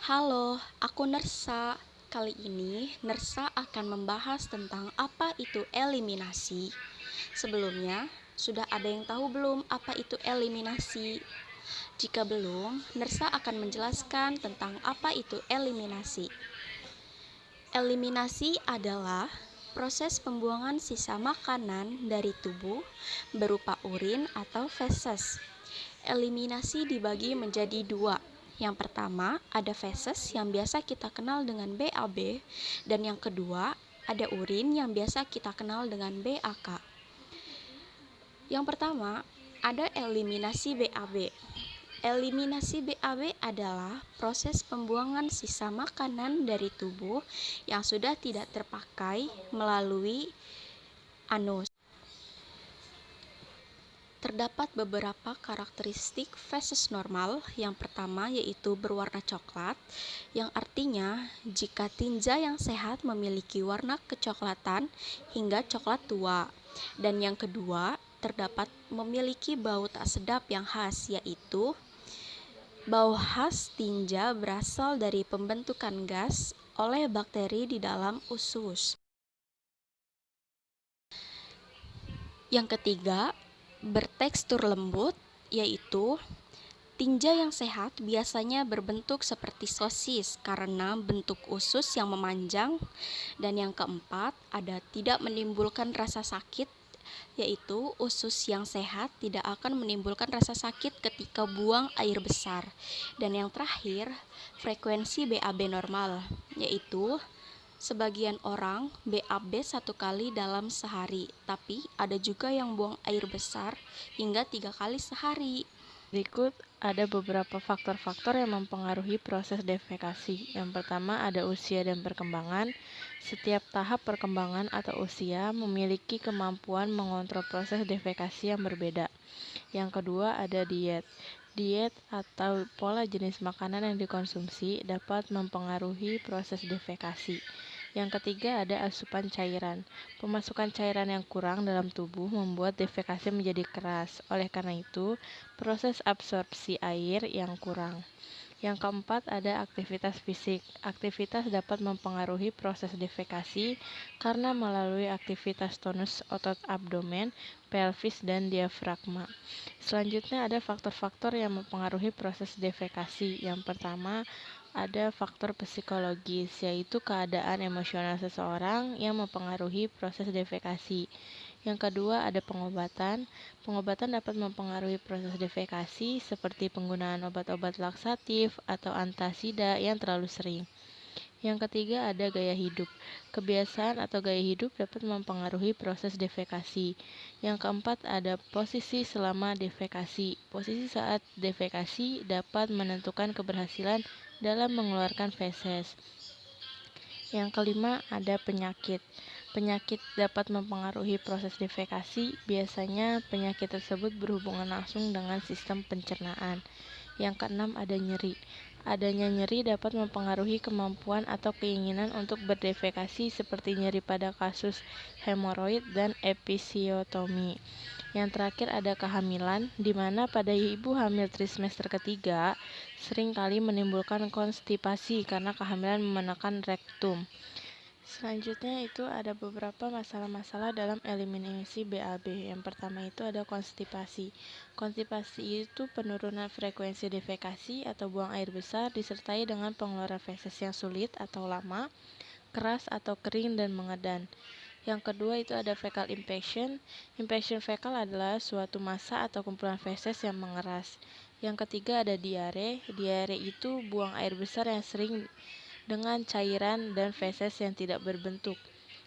Halo, aku Nersa. Kali ini Nersa akan membahas tentang apa itu eliminasi. Sebelumnya, sudah ada yang tahu belum apa itu eliminasi? Jika belum, Nersa akan menjelaskan tentang apa itu eliminasi. Eliminasi adalah proses pembuangan sisa makanan dari tubuh berupa urin atau feses. Eliminasi dibagi menjadi dua. Yang pertama, ada feses yang biasa kita kenal dengan BAB, dan yang kedua, ada urin yang biasa kita kenal dengan BAK. Yang pertama, ada eliminasi BAB. Eliminasi BAB adalah proses pembuangan sisa makanan dari tubuh yang sudah tidak terpakai melalui anus. Terdapat beberapa karakteristik feses normal. Yang pertama yaitu berwarna coklat, yang artinya jika tinja yang sehat memiliki warna kecoklatan hingga coklat tua. Dan yang kedua, terdapat memiliki bau tak sedap yang khas, yaitu bau khas tinja berasal dari pembentukan gas oleh bakteri di dalam usus. Yang ketiga, bertekstur lembut, yaitu tinja yang sehat biasanya berbentuk seperti sosis karena bentuk usus yang memanjang. Dan yang keempat, ada tidak menimbulkan rasa sakit, yaitu usus yang sehat tidak akan menimbulkan rasa sakit ketika buang air besar. Dan yang terakhir, frekuensi BAB normal, yaitu sebagian orang BAB 1 kali dalam sehari, tapi ada juga yang buang air besar hingga 3 kali sehari. Berikut ada beberapa faktor-faktor yang mempengaruhi proses defekasi. Yang pertama ada usia dan perkembangan. Setiap tahap perkembangan atau usia memiliki kemampuan mengontrol proses defekasi yang berbeda. Yang kedua ada diet. Diet atau pola jenis makanan yang dikonsumsi dapat mempengaruhi proses defekasi. Yang ketiga ada asupan cairan. Pemasukan cairan yang kurang dalam tubuh membuat defekasi menjadi keras. Oleh karena itu, proses absorpsi air yang kurang. Yang keempat ada aktivitas fisik. Aktivitas dapat mempengaruhi proses defekasi karena melalui aktivitas tonus otot abdomen, pelvis, dan diafragma. Selanjutnya ada faktor-faktor yang mempengaruhi proses defekasi. Yang pertama ada faktor psikologis, yaitu keadaan emosional seseorang yang mempengaruhi proses defekasi. Yang kedua ada pengobatan. Pengobatan dapat mempengaruhi proses defekasi seperti penggunaan obat-obat laksatif atau antasida yang terlalu sering. Yang ketiga ada gaya hidup. Kebiasaan atau gaya hidup dapat mempengaruhi proses defekasi. Yang keempat ada posisi selama defekasi. Posisi saat defekasi dapat menentukan keberhasilan dalam mengeluarkan feses. Yang kelima ada penyakit. Penyakit dapat mempengaruhi proses defekasi. Biasanya penyakit tersebut berhubungan langsung dengan sistem pencernaan. Yang keenam ada nyeri. Adanya nyeri dapat mempengaruhi kemampuan atau keinginan untuk berdefekasi seperti nyeri pada kasus hemoroid dan episiotomi. Yang terakhir ada kehamilan, di mana pada ibu hamil trimester ketiga sering kali menimbulkan konstipasi karena kehamilan menekan rektum. Selanjutnya itu ada beberapa masalah-masalah dalam eliminasi BAB. Yang pertama itu ada konstipasi. Konstipasi itu penurunan frekuensi defekasi atau buang air besar disertai dengan pengeluaran feses yang sulit atau lama, keras atau kering dan mengedan. Yang kedua itu ada fecal infection. Infection fekal adalah suatu massa atau kumpulan feses yang mengeras. Yang ketiga ada diare. Diare itu buang air besar yang sering dengan cairan dan feses yang tidak berbentuk.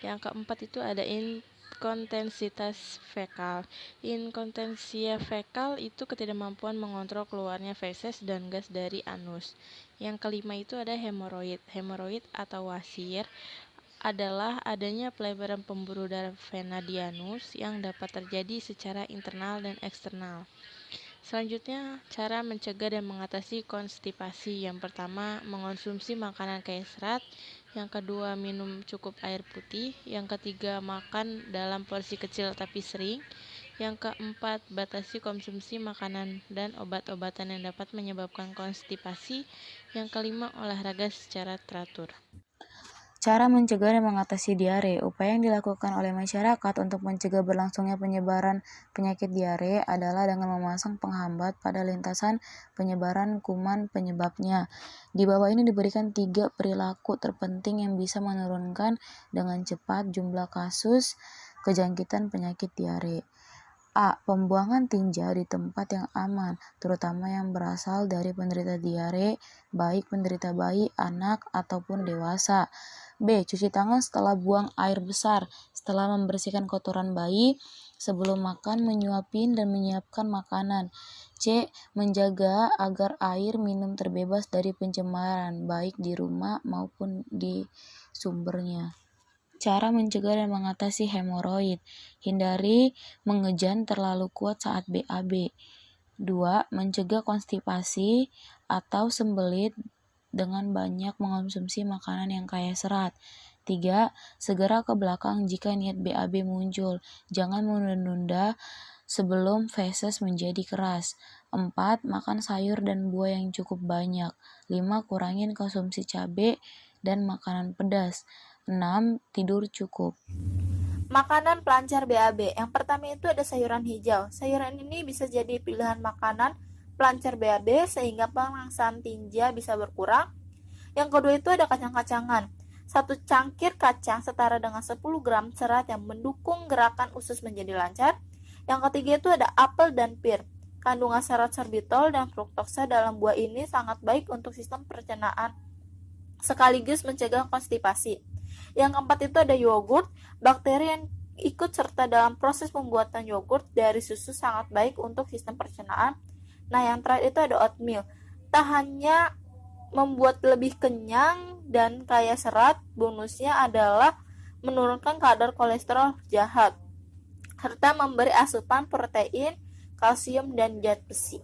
Yang keempat itu ada inkontensitas fekal. Inkontensia fekal itu ketidakmampuan mengontrol keluarnya feses dan gas dari anus. Yang kelima itu ada hemoroid. Hemoroid atau wasir adalah adanya pelebaran pembuluh darah vena di anus yang dapat terjadi secara internal dan eksternal. Selanjutnya, cara mencegah dan mengatasi konstipasi. Yang pertama, mengonsumsi makanan kaya serat. Yang kedua, minum cukup air putih. Yang ketiga, makan dalam porsi kecil tapi sering. Yang keempat, batasi konsumsi makanan dan obat-obatan yang dapat menyebabkan konstipasi. Yang kelima, olahraga secara teratur. Cara mencegah dan mengatasi diare. Upaya yang dilakukan oleh masyarakat untuk mencegah berlangsungnya penyebaran penyakit diare adalah dengan memasang penghambat pada lintasan penyebaran kuman penyebabnya. Di bawah ini diberikan 3 perilaku terpenting yang bisa menurunkan dengan cepat jumlah kasus kejangkitan penyakit diare. A. Pembuangan tinja di tempat yang aman, terutama yang berasal dari penderita diare, baik penderita bayi, anak, ataupun dewasa. B. Cuci tangan setelah buang air besar, setelah membersihkan kotoran bayi, sebelum makan, menyuapin, dan menyiapkan makanan. C. Menjaga agar air minum terbebas dari pencemaran, baik di rumah maupun di sumbernya. Cara mencegah dan mengatasi hemoroid. Hindari mengejan terlalu kuat saat BAB. 2. Mencegah konstipasi atau sembelit dengan banyak mengonsumsi makanan yang kaya serat. 3. Segera ke belakang jika niat BAB muncul. Jangan menunda sebelum feses menjadi keras. 4. Makan sayur dan buah yang cukup banyak. 5. Kurangin konsumsi cabai dan makanan pedas. 6. Tidur cukup. Makanan pelancar BAB. Yang pertama itu ada sayuran hijau. Sayuran ini bisa jadi pilihan makanan pelancar BAB sehingga pemangsaan tinja bisa berkurang. Yang kedua itu ada kacang-kacangan. 1 cangkir kacang setara dengan 10 gram serat yang mendukung gerakan usus menjadi lancar. Yang ketiga itu ada apel dan pir. Kandungan serat sorbitol dan fruktosa dalam buah ini sangat baik untuk sistem pencernaan sekaligus mencegah konstipasi. Yang keempat itu ada yogurt. Bakteri yang ikut serta dalam proses pembuatan yogurt dari susu sangat baik untuk sistem pencernaan. Nah, yang terakhir itu ada oatmeal. Tak hanya membuat lebih kenyang dan kaya serat, bonusnya adalah menurunkan kadar kolesterol jahat serta memberi asupan protein, kalsium, dan zat besi.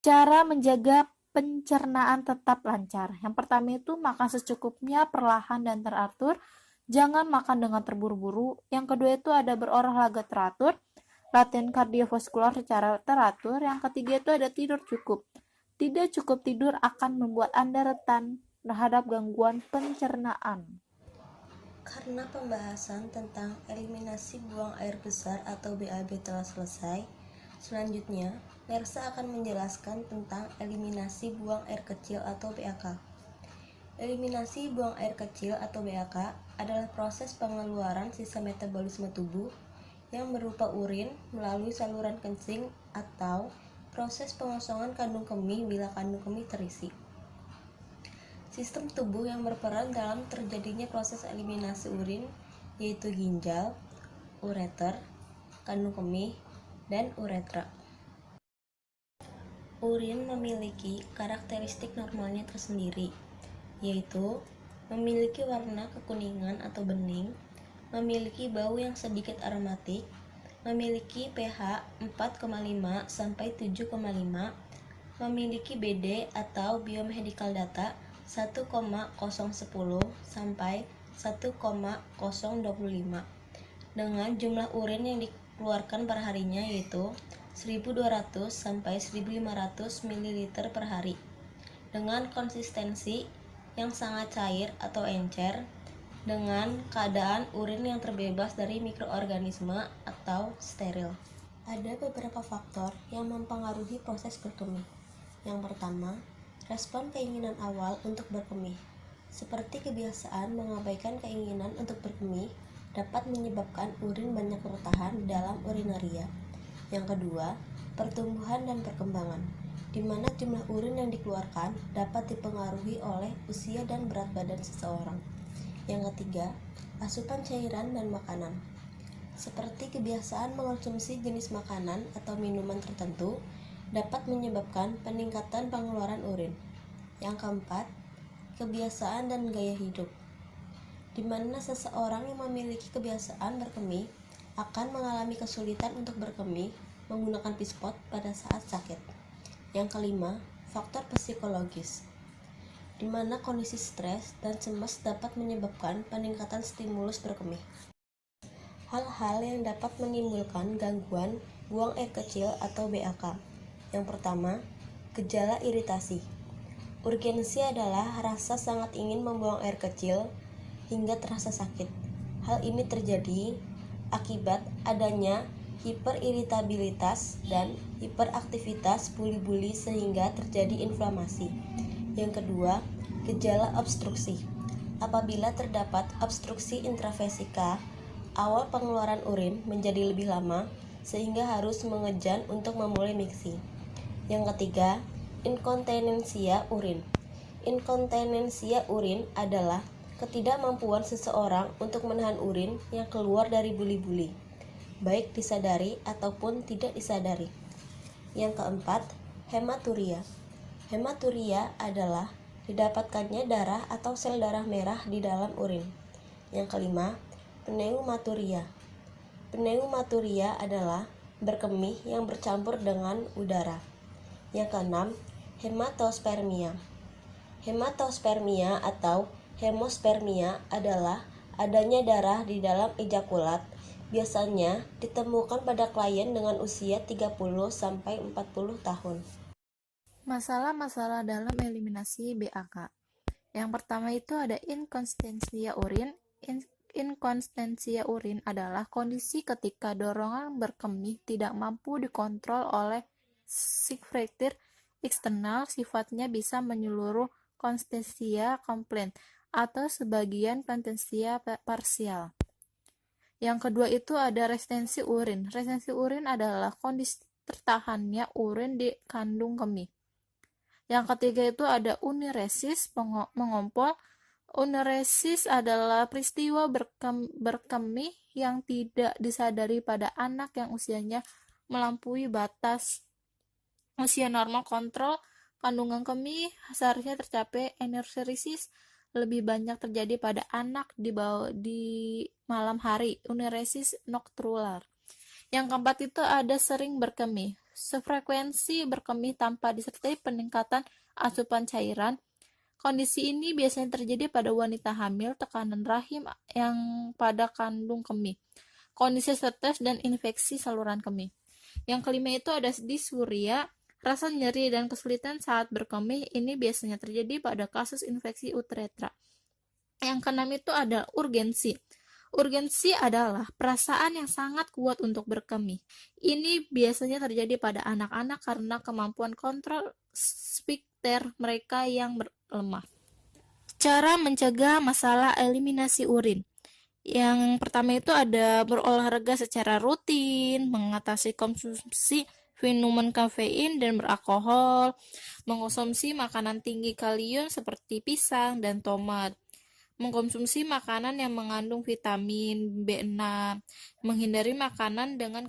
Cara menjaga pencernaan tetap lancar. Yang pertama itu makan secukupnya, perlahan dan teratur. Jangan makan dengan terburu-buru. Yang kedua itu ada berolahraga teratur, latihan kardiovaskular secara teratur. Yang ketiga itu ada tidur cukup. Tidak cukup tidur akan membuat Anda rentan terhadap gangguan pencernaan. Karena pembahasan tentang eliminasi buang air besar atau BAB telah selesai, selanjutnya Mersa akan menjelaskan tentang eliminasi buang air kecil atau BAK. Eliminasi buang air kecil atau BAK adalah proses pengeluaran sisa metabolisme tubuh yang berupa urin melalui saluran kencing atau proses pengosongan kandung kemih bila kandung kemih terisi. Sistem tubuh yang berperan dalam terjadinya proses eliminasi urin yaitu ginjal, ureter, kandung kemih, dan uretra. Urin memiliki karakteristik normalnya tersendiri, yaitu memiliki warna kekuningan atau bening, memiliki bau yang sedikit aromatik, memiliki pH 4,5 sampai 7,5, memiliki BD atau biomedical data 1,010 sampai 1,025 dengan jumlah urin yang dikeluarkan per harinya yaitu 1.200 sampai 1.500 ml per hari dengan konsistensi yang sangat cair atau encer dengan keadaan urin yang terbebas dari mikroorganisme atau steril. Ada beberapa faktor yang mempengaruhi proses berkemih. Yang pertama, respon keinginan awal untuk berkemih. Seperti kebiasaan mengabaikan keinginan untuk berkemih dapat menyebabkan urin banyak bertahan dalam urinaria. Yang kedua, pertumbuhan dan perkembangan, di mana jumlah urin yang dikeluarkan dapat dipengaruhi oleh usia dan berat badan seseorang. Yang ketiga, asupan cairan dan makanan. Seperti kebiasaan mengonsumsi jenis makanan atau minuman tertentu dapat menyebabkan peningkatan pengeluaran urin. Yang keempat, kebiasaan dan gaya hidup, di mana seseorang yang memiliki kebiasaan berkemih akan mengalami kesulitan untuk berkemih menggunakan pispot pada saat sakit. Yang kelima, faktor psikologis, di mana kondisi stres dan cemas dapat menyebabkan peningkatan stimulus berkemih. Hal-hal yang dapat menimbulkan gangguan buang air kecil atau BAK. Yang pertama, gejala iritasi. Urgensi adalah rasa sangat ingin membuang air kecil hingga terasa sakit. Hal ini terjadi akibat adanya hiperiritabilitas dan hiperaktivitas buli-buli sehingga terjadi inflamasi. Yang kedua, gejala obstruksi. Apabila terdapat obstruksi intravesika, awal pengeluaran urin menjadi lebih lama sehingga harus mengejan untuk memulai miksi. Yang ketiga, inkontinensia urin. Inkontinensia urin adalah ketidakmampuan seseorang untuk menahan urin yang keluar dari buli-buli, baik disadari ataupun tidak disadari. Yang keempat, hematuria. Hematuria adalah didapatkannya darah atau sel darah merah di dalam urin. Yang kelima, pneumaturia. Pneumaturia adalah berkemih yang bercampur dengan udara. Yang keenam, hematospermia. Hematospermia atau hemospermia adalah adanya darah di dalam ejakulat. Biasanya ditemukan pada klien dengan usia 30-40 tahun. Masalah-masalah dalam eliminasi BAK. Yang pertama itu ada inkonsistensia urin. Inkonsistensia urin adalah kondisi ketika dorongan berkemih tidak mampu dikontrol oleh sekreter eksternal, sifatnya bisa menyeluruh konsistensia komplit atau sebagian konsistensia parsial. Yang kedua itu ada retensi urin. Retensi urin adalah kondisi tertahannya urin di kandung kemih. Yang ketiga itu ada uniresis, mengompol. Uniresis adalah peristiwa berkemih yang tidak disadari pada anak yang usianya melampaui batas usia normal. Kontrol kandungan kemih seharusnya tercapai. Uniresis lebih banyak terjadi pada anak di malam hari. Uniresis nocturnal. Yang keempat itu ada sering berkemih. Sefrekuensi berkemih tanpa disertai peningkatan asupan cairan. Kondisi ini biasanya terjadi pada wanita hamil, tekanan rahim yang pada kandung kemih, kondisi stres dan infeksi saluran kemih. Yang kelima itu ada dysuria, rasa nyeri dan kesulitan saat berkemih. Ini biasanya terjadi pada kasus infeksi uretra. Yang keenam itu ada urgensi. Urgensi adalah perasaan yang sangat kuat untuk berkemih. Ini biasanya terjadi pada anak-anak karena kemampuan kontrol sphinkter mereka yang lemah. Cara mencegah masalah eliminasi urin. Yang pertama itu ada berolahraga secara rutin, mengatasi konsumsi minuman kafein dan beralkohol, mengkonsumsi makanan tinggi kalium seperti pisang dan tomat, mengkonsumsi makanan yang mengandung vitamin B6, menghindari makanan dengan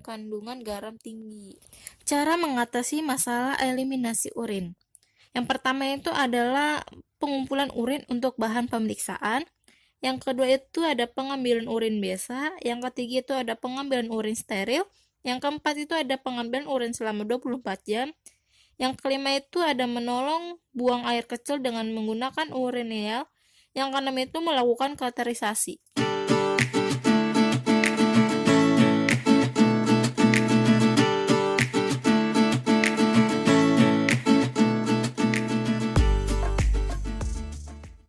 kandungan garam tinggi. Cara mengatasi masalah eliminasi urin. Yang pertama itu adalah pengumpulan urin untuk bahan pemeriksaan. Yang kedua itu ada pengambilan urin biasa. Yang ketiga itu ada pengambilan urin steril. Yang keempat itu ada pengambilan urin selama 24 jam. Yang kelima itu ada menolong buang air kecil dengan menggunakan urinal. Yang keenam itu melakukan kauterisasi.